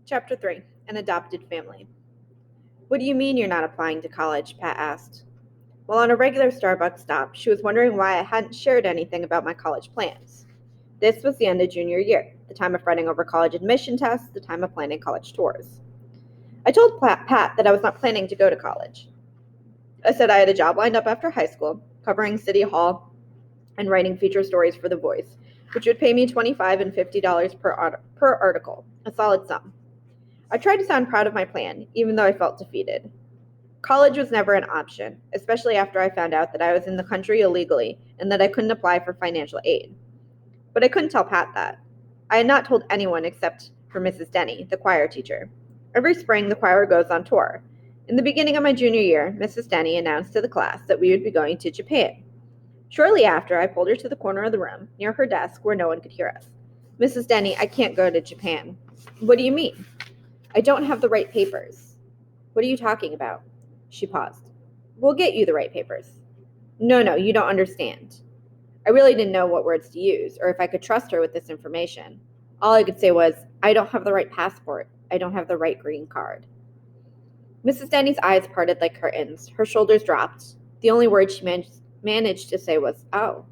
Chapter 3. An Adopted Family. What do you mean you're not applying to college? Pat asked. While on a regular Starbucks stop, she was wondering why I hadn't shared anything about my college plans. This was the end of junior year, the time of fretting over college admission tests, the time of planning college tours. I told Pat that I was not planning to go to college. I said I had a job lined up after high school, covering City Hall and writing feature stories for The Voice, which would pay me $25 and $50 per article, a solid sum. I tried to sound proud of my plan, even though I felt defeated. College was never an option, especially after I found out that I was in the country illegally and that I couldn't apply for financial aid. But I couldn't tell Pat that. I had not told anyone except for Mrs. Denny, the choir teacher. Every spring, the choir goes on tour. In the beginning of my junior year, Mrs. Denny announced to the class that we would be going to Japan. Shortly after, I pulled her to the corner of the room, near her desk where no one could hear us. Mrs. Denny, I can't go to Japan. What do you mean? I don't have the right papers. What are you talking about? She paused. We'll get you the right papers. No, you don't understand. I really didn't know what words to use, or if I could trust her with this information. All I could say was, I don't have the right passport. I don't have the right green card. Mrs. Denny's eyes parted like curtains. Her shoulders dropped. The only word she managed to say was, oh.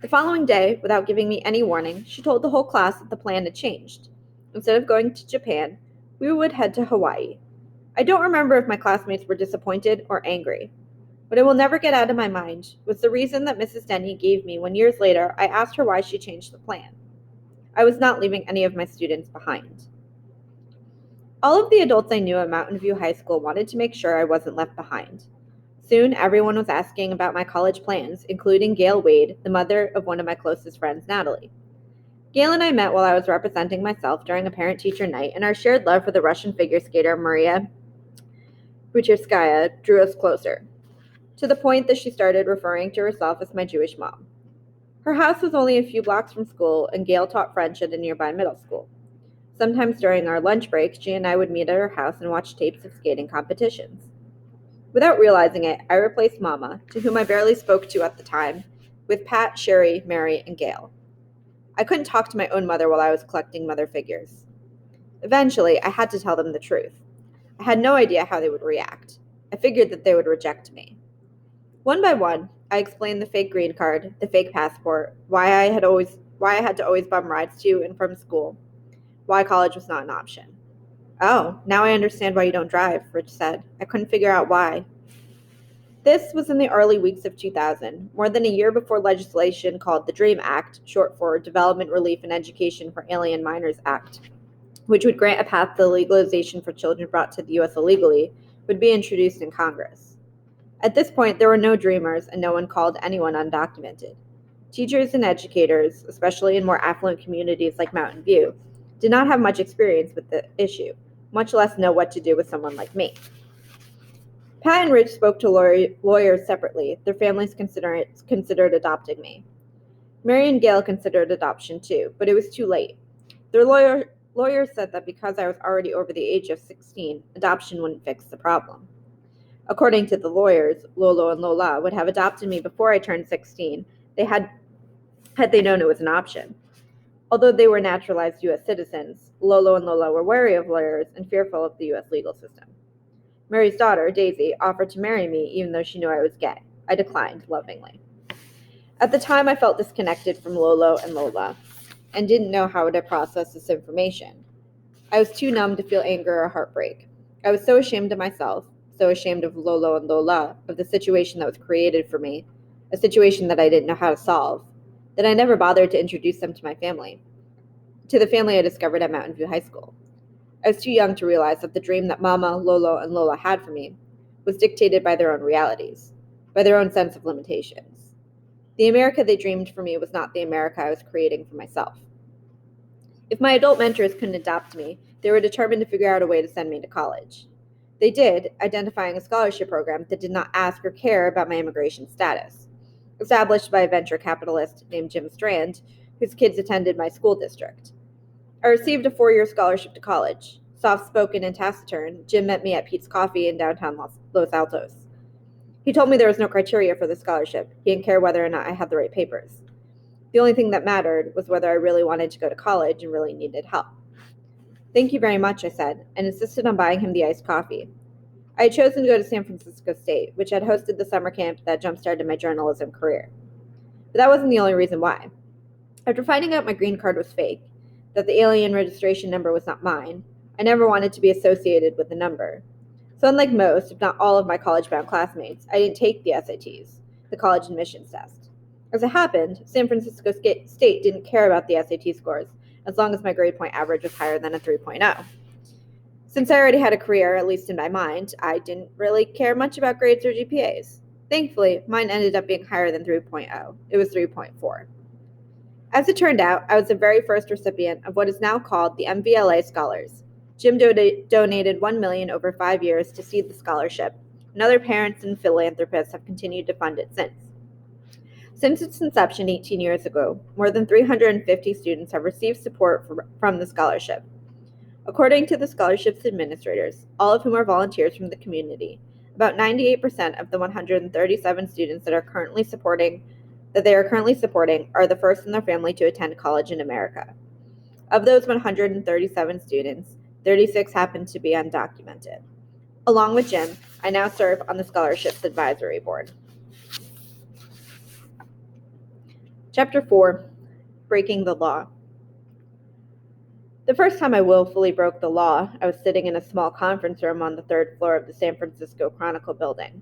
The following day, without giving me any warning, she told the whole class that the plan had changed. Instead of going to Japan, we would head to Hawaii. I don't remember if my classmates were disappointed or angry. What I will never get out of my mind was the reason that Mrs. Denny gave me when years later I asked her why she changed the plan. I was not leaving any of my students behind. All of the adults I knew at Mountain View High School wanted to make sure I wasn't left behind. Soon, everyone was asking about my college plans, including Gail Wade, the mother of one of my closest friends, Natalie. Gail and I met while I was representing myself during a parent-teacher night, and our shared love for the Russian figure skater Maria Bucherskaya drew us closer, to the point that she started referring to herself as my Jewish mom. Her house was only a few blocks from school, and Gail taught French at a nearby middle school. Sometimes during our lunch breaks, she and I would meet at her house and watch tapes of skating competitions. Without realizing it, I replaced Mama, to whom I barely spoke to at the time, with Pat, Sherry, Mary, and Gail. I couldn't talk to my own mother while I was collecting mother figures. Eventually, I had to tell them the truth. I had no idea how they would react. I figured that they would reject me. One by one, I explained the fake green card, the fake passport, why I had to always bum rides to and from school, why college was not an option. Oh, now I understand why you don't drive, Rich said. I couldn't figure out why. This was in the early weeks of 2000, more than a year before legislation called the DREAM Act, short for Development Relief and Education for Alien Minors Act, which would grant a path to legalization for children brought to the U.S. illegally, would be introduced in Congress. At this point, there were no dreamers, and no one called anyone undocumented. Teachers and educators, especially in more affluent communities like Mountain View, did not have much experience with the issue, much less know what to do with someone like me. Pat and Rich spoke to lawyers separately. Their families considered adopting me. Mary and Gail considered adoption too, but it was too late. Their lawyers said that because I was already over the age of 16, adoption wouldn't fix the problem. According to the lawyers, Lolo and Lola would have adopted me before I turned 16. Had they known it was an option. Although they were naturalized U.S. citizens, Lolo and Lola were wary of lawyers and fearful of the U.S. legal system. Mary's daughter, Daisy, offered to marry me even though she knew I was gay. I declined lovingly. At the time, I felt disconnected from Lolo and Lola and didn't know how to process this information. I was too numb to feel anger or heartbreak. I was so ashamed of myself, so ashamed of Lolo and Lola, of the situation that was created for me, a situation that I didn't know how to solve, that I never bothered to introduce them to my family, to the family I discovered at Mountain View High School. I was too young to realize that the dream that Mama, Lolo, and Lola had for me was dictated by their own realities, by their own sense of limitations. The America they dreamed for me was not the America I was creating for myself. If my adult mentors couldn't adopt me, they were determined to figure out a way to send me to college. They did, identifying a scholarship program that did not ask or care about my immigration status, established by a venture capitalist named Jim Strand, whose kids attended my school district. I received a 4-year scholarship to college. Soft-spoken and taciturn, Jim met me at Pete's Coffee in downtown Los Altos. He told me there was no criteria for the scholarship. He didn't care whether or not I had the right papers. The only thing that mattered was whether I really wanted to go to college and really needed help. Thank you very much, I said, and insisted on buying him the iced coffee. I had chosen to go to San Francisco State, which had hosted the summer camp that jump-started my journalism career. But that wasn't the only reason why. After finding out my green card was fake, that the alien registration number was not mine, I never wanted to be associated with the number. So unlike most, if not all of my college-bound classmates, I didn't take the SATs, the college admissions test. As it happened, San Francisco State didn't care about the SAT scores, as long as my grade point average was higher than a 3.0. Since I already had a career, at least in my mind, I didn't really care much about grades or GPAs. Thankfully, mine ended up being higher than 3.0. It was 3.4. As it turned out, I was the very first recipient of what is now called the MVLA Scholars. Jim donated $1 million over 5 years to seed the scholarship, and other parents and philanthropists have continued to fund it since. Since its inception 18 years ago, more than 350 students have received support from the scholarship. According to the scholarship's administrators, all of whom are volunteers from the community, about 98% of the 137 students that they are currently supporting are the first in their family to attend college in America. Of those 137 students, 36 happen to be undocumented. Along with Jim, I now serve on the scholarship's advisory board. Chapter 4, Breaking the Law. The first time I willfully broke the law, I was sitting in a small conference room on the 3rd floor of the San Francisco Chronicle building.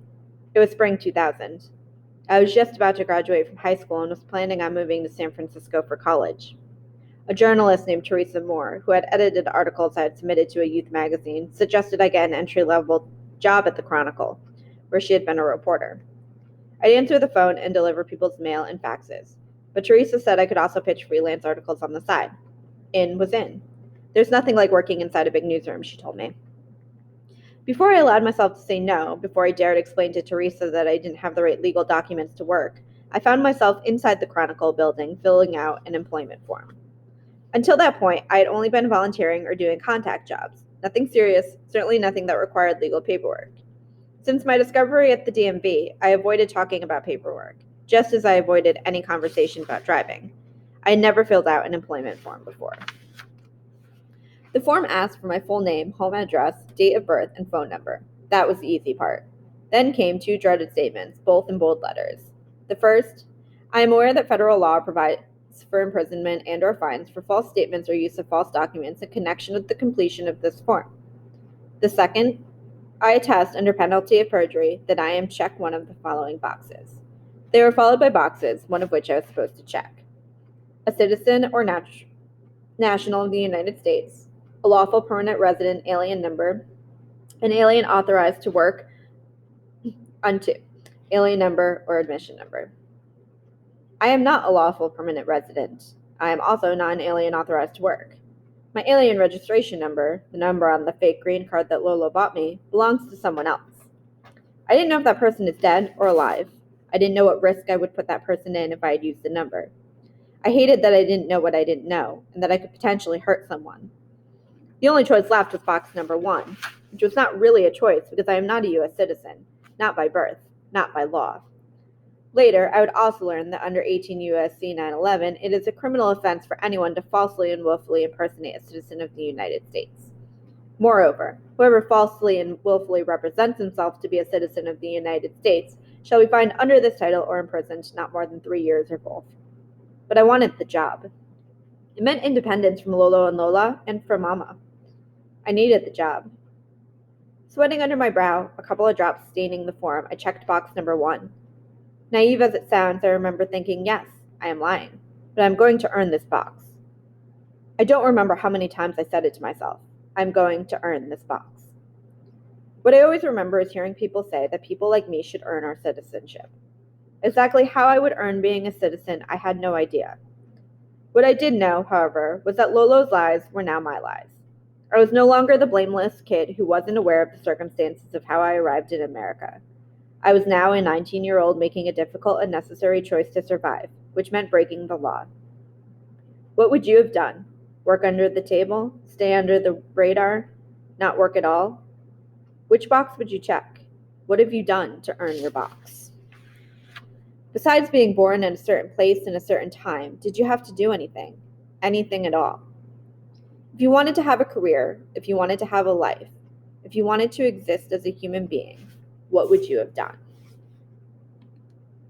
It was spring 2000. I was just about to graduate from high school and was planning on moving to San Francisco for college. A journalist named Teresa Moore, who had edited articles I had submitted to a youth magazine, suggested I get an entry-level job at the Chronicle, where she had been a reporter. I'd answer the phone and deliver people's mail and faxes, but Teresa said I could also pitch freelance articles on the side. In was in. There's nothing like working inside a big newsroom, she told me. Before I allowed myself to say no, before I dared explain to Teresa that I didn't have the right legal documents to work, I found myself inside the Chronicle building filling out an employment form. Until that point, I had only been volunteering or doing contact jobs. Nothing serious, certainly nothing that required legal paperwork. Since my discovery at the DMV, I avoided talking about paperwork, just as I avoided any conversation about driving. I had never filled out an employment form before. The form asked for my full name, home address, date of birth, and phone number. That was the easy part. Then came 2 dreaded statements, both in bold letters. The first, I am aware that federal law provides for imprisonment and/or fines for false statements or use of false documents in connection with the completion of this form. The second, I attest under penalty of perjury that I am check one of the following boxes. They were followed by boxes, one of which I was supposed to check. A citizen or national of the United States, a lawful permanent resident alien number, an alien authorized to work unto, alien number or admission number. I am not a lawful permanent resident. I am also not an alien authorized to work. My alien registration number, the number on the fake green card that Lolo bought me, belongs to someone else. I didn't know if that person is dead or alive. I didn't know what risk I would put that person in if I had used the number. I hated that I didn't know what I didn't know, and that I could potentially hurt someone. The only choice left was box number 1, which was not really a choice because I am not a U.S. citizen, not by birth, not by law. Later, I would also learn that under 18 U.S.C. 911, it is a criminal offense for anyone to falsely and willfully impersonate a citizen of the United States. Moreover, whoever falsely and willfully represents himself to be a citizen of the United States shall be fined under this title or imprisoned not more than 3 years or both. But I wanted the job. It meant independence from Lolo and Lola and from Mama. I needed the job. Sweating under my brow, a couple of drops staining the form, I checked box number 1. Naive as it sounds, I remember thinking, yes, I am lying, but I'm going to earn this box. I don't remember how many times I said it to myself. I'm going to earn this box. What I always remember is hearing people say that people like me should earn our citizenship. Exactly how I would earn being a citizen, I had no idea. What I did know, however, was that Lolo's lies were now my lies. I was no longer the blameless kid who wasn't aware of the circumstances of how I arrived in America. I was now a 19-year-old making a difficult and necessary choice to survive, which meant breaking the law. What would you have done? Work under the table? Stay under the radar? Not work at all? Which box would you check? What have you done to earn your box? Besides being born in a certain place in a certain time, did you have to do anything? Anything at all? If you wanted to have a career, if you wanted to have a life, if you wanted to exist as a human being, what would you have done?